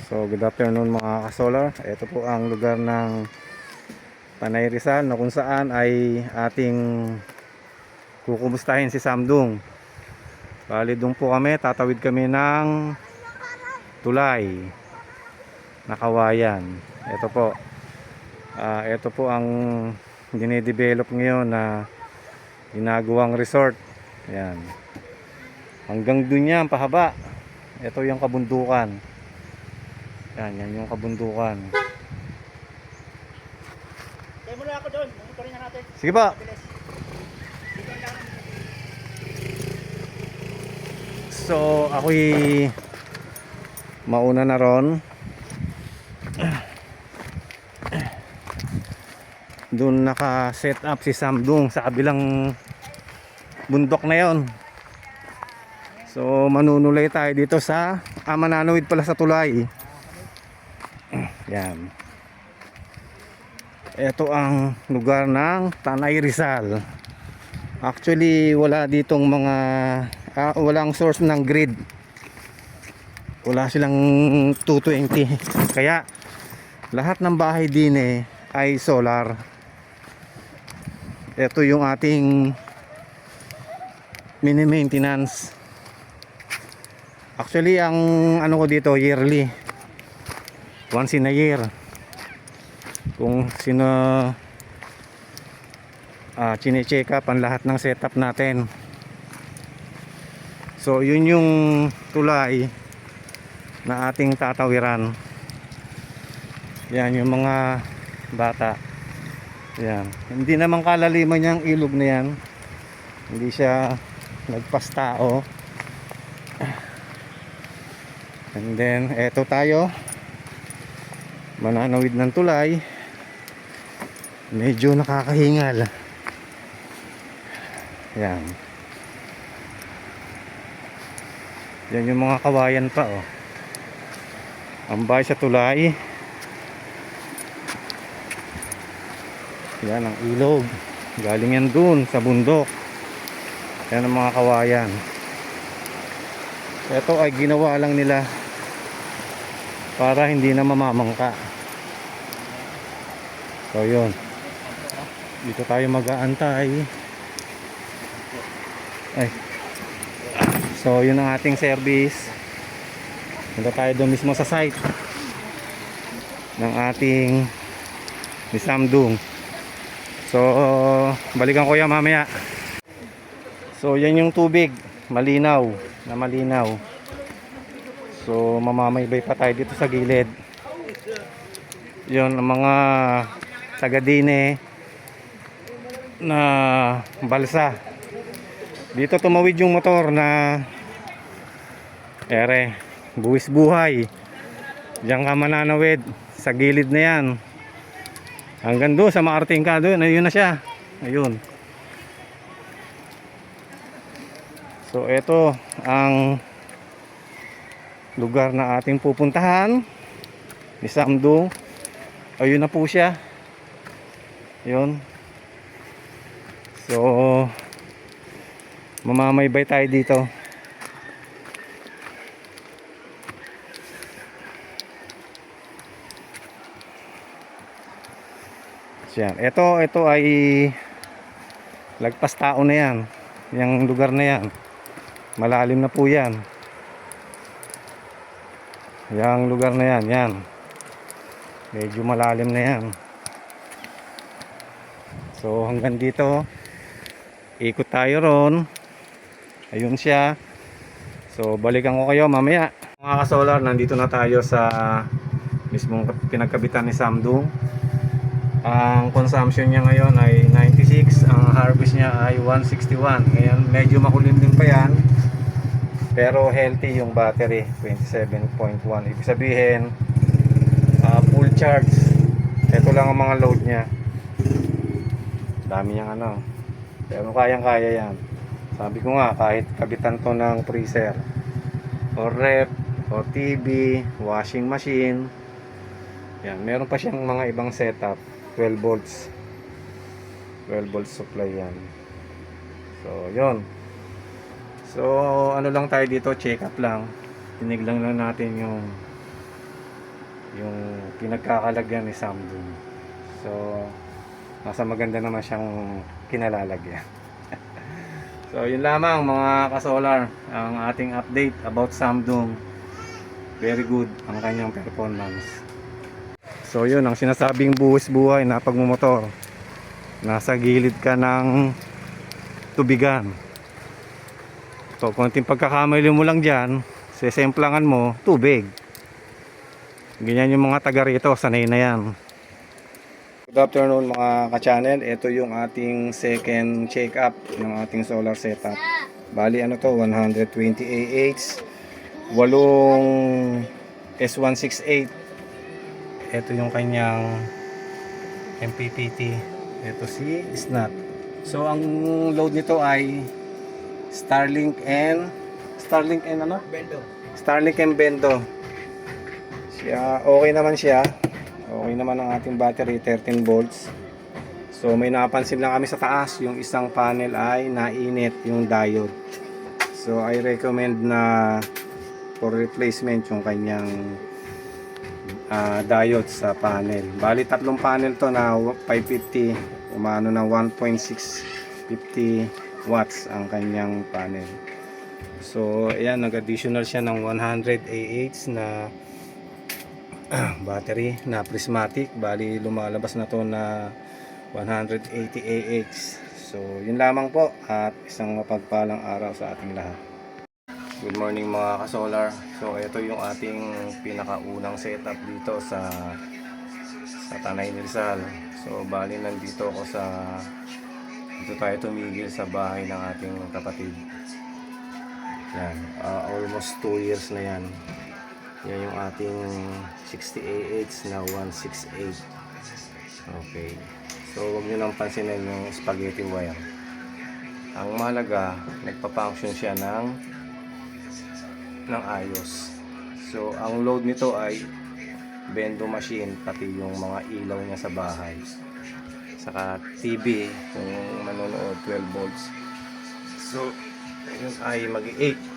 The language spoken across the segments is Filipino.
So good afternoon mga kasolar. Ito po ang lugar ng Tanay Rizal na kung saan ay ating kukumustahin si Samdung. Bali doon po kami, tatawid kami ng tulay na kawayan. Ito po. Ito po ang dinidevelop ngayon na ginagawang resort. Ayan. Hanggang doon yan, pahaba. Ito yung kabundukan. Yan yung kabundukan. Kaya muna ako doon, monitorin na natin. Sige pa. So, ako'y mauna na ron. Doon naka-set up si Samdung sa kabilang bundok na yon. So, manunulay tayo dito sa mananawid pala sa tulay. Yan. Ito ang lugar ng Tanay Rizal. Actually, wala ditong mga walang source ng grid. Wala silang 220. Kaya lahat ng bahay din ay solar. Ito yung ating mini maintenance. Actually, ang ano ko dito yearly. Once in a year. Kung sino chine-check up ang lahat ng setup natin. So yun yung tulay na ating tatawiran. Yan yung mga bata. Yan. Hindi naman kalaliman yung ilog na yan. Hindi siya nagpastao. And then eto tayo, mananawid ng tulay. Medyo nakakahingal. Yan. Yan yung mga kawayan pa ang bahay sa tulay. Yan ang ilog. Galing yan dun sa bundok. Yan ang mga kawayan. Ito ay ginawa lang nila para hindi na mamamangka. So yun, dito tayo mag-aantay. So yun ang ating service. Punta tayo doon mismo sa site ng ating ni Samdung. So balikan ko yan mamaya. So yan yung tubig, malinaw na malinaw. So mamamaybay pa tayo dito sa gilid. Yun ang mga taga-dine na balsa. Dito tumawid yung motor na buwis buhay. Diyan ka mananawid sa gilid na yan. Hanggang doon sa Maarting ka doon, ayun na siya. Ayun. So ito ang lugar na ating pupuntahan ni Samdung. Ayun na po siya. Ayun. So mamamaybay tayo dito. Yan. Ito ay lagpas tao na yan. Yung lugar na yan. Malalim na po yan. Yang lugar na yan. Yan. Medyo malalim na yan. So hanggang dito. Ikot tayo ron. Ayun siya. So balikan ko kayo mamaya. Mga ka-solar, nandito na tayo sa mismong pinagkabitan ni Samdung. Ang consumption niya ngayon ay 96. Ang harvest niya ay 161. Ngayon medyo makulimlim pa yan, pero healthy yung battery, 27.1. Ibig sabihin full charge. Ito lang ang mga load niya. Dami niyang pero kayang kaya yan. Sabi ko nga, kahit kabitan to ng freezer or rep o TV, washing machine, yan, meron pa siyang mga ibang setup. 12 volts 12 volts supply yan. So yun. So ano lang tayo dito, check up lang. Tinignan lang natin yung yung pinagkakalagyan ni Samsung. So nasa maganda naman siyang kinalalagyan. So yun lamang mga kasolar, ang ating update about Samsung. Very good ang kanyang performance. So yun ang sinasabing buwis buhay na pagmumotor. Nasa gilid ka ng tubigan. So konting pagkakamali mo lang dyan, sesemplangan mo, tubig. Ganyan yung mga taga rito, sanay na yan. Good afternoon mga ka-channel. Ito yung ating second check-up ng ating solar setup. Bali ano to, 120 AH, 8 S168. Ito yung kanyang MPPT. Ito si Snap. So ang load nito ay Starlink and ano? Bendo. Starlink and Bendo. Siya, okay naman siya. Okay naman ang ating battery, 13 volts. So may napansin lang kami sa taas, yung isang panel ay nainit yung diode. So I recommend na for replacement yung kanyang diode sa panel. Bali tatlong panel to na 550, umano na 1.650 watts ang kanyang panel. So ayan, nag-additional siya ng 100 AH na battery na prismatic. Bali lumalabas na to na 180 AH. So yun lamang po at isang mapagpalang araw sa ating lahat. Good morning mga ka-solar. So ito yung ating pinakaunang setup dito sa Tanay Rizal. So bali nandito ako dito tayo tumigil sa bahay ng ating kapatid. Yan, almost 2 years na yan. Yan yung ating 60 AH na 168. Okay. So huwag nyo nang pansinin yung spaghetti wire. Ang mahalaga, nagpa-function siya ng ayos. So ang load nito ay bendo machine, pati yung mga ilaw niya sa bahay. Saka TV kung manonood, 12 volts. So yun ay mag-8.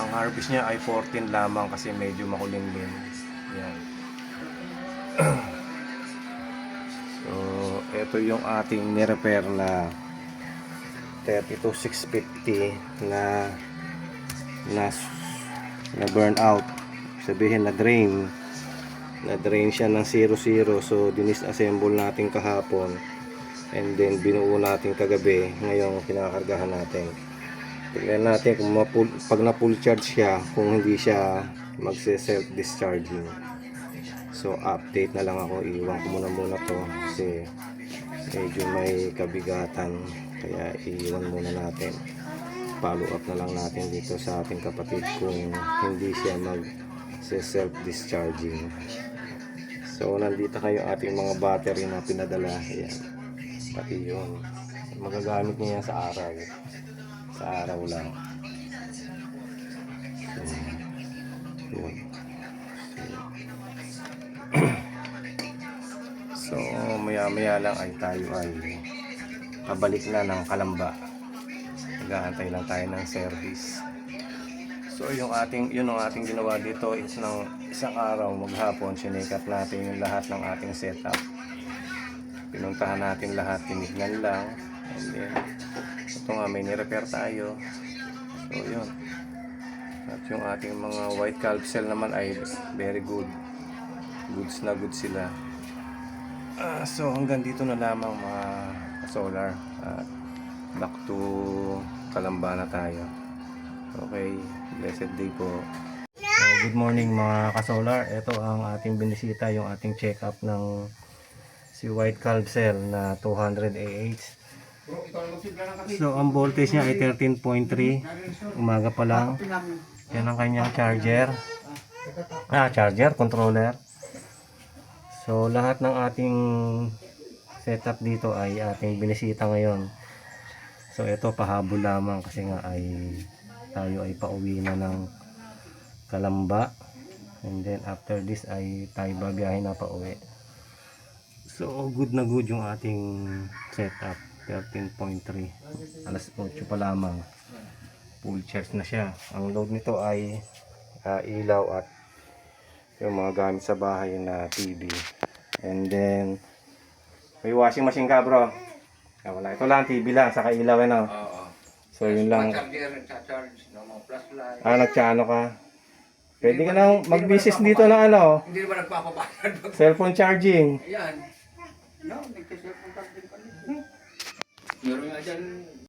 Ang harvest niya ay 14 lamang kasi medyo makulimlim. Yan. So, ito yung ating ni-repair na 32650 na burn out. Sabihin na drain siya ng 00. So, dinisassemble natin kahapon. And then, binuo natin kagabi. Ngayon, kinakargahan natin. Tignan natin kung pag na full charge siya, kung hindi siya magse-self-discharging. So update na lang ako, iwan ko muna to kasi medyo may kabigatan, kaya iwan muna natin. Follow up na lang natin dito sa ating kapatid kung hindi siya magse-self-discharging. So nandito kayo ating mga battery na pinadala. Ayan. Pati yun, magagamit niya yan sa araw. Sa araw lang. So, yun. So maya lang ay tayo ay pabalik na ng Kalamba. Nag-aantay lang tayo ng service. So yun ang ating ginawa dito is ng isang araw maghapon, sinikat natin yung lahat ng ating setup. Pinuntahan natin lahat, tinignan lang. And then ito nga, may ni-repair tayo. So yun. At yung ating mga white calv cell naman ay very good. Goods na good sila. So hanggang dito na lamang mga solar. Back to Kalamba na tayo. Okay, blessed day po. Good morning mga kasolar. Ito ang ating binisita, yung ating check-up ng si white calv cell na 200 AH. So ang voltage niya ay 13.3. Umaga pa lang. Yan ang kanyang charger. Controller. So lahat ng ating setup dito ay ating binisita ngayon. So ito pahabol lamang kasi nga ay tayo ay pauwi na ng Kalamba. And then after this ay tayo babiyahin na pauwi. So good na good yung ating setup. 13.3. Alas 8 pa lamang. Full charge na siya. Ang load nito ay ilaw at yung mga gamit sa bahay na TV. And then, may washing machine ka bro. Ah, wala. Ito lang, TV lang, saka ilaw ano. Oo. So yun lang. Charger, nagcha-charge ng mga flashlight. Nagtsano ka. Pwede ka nang mag-business dito ng ano, Hindi naman nagpapabayad. cellphone charging. Ayan. No, nagka-cellphone charging kami. Meron nga dyan,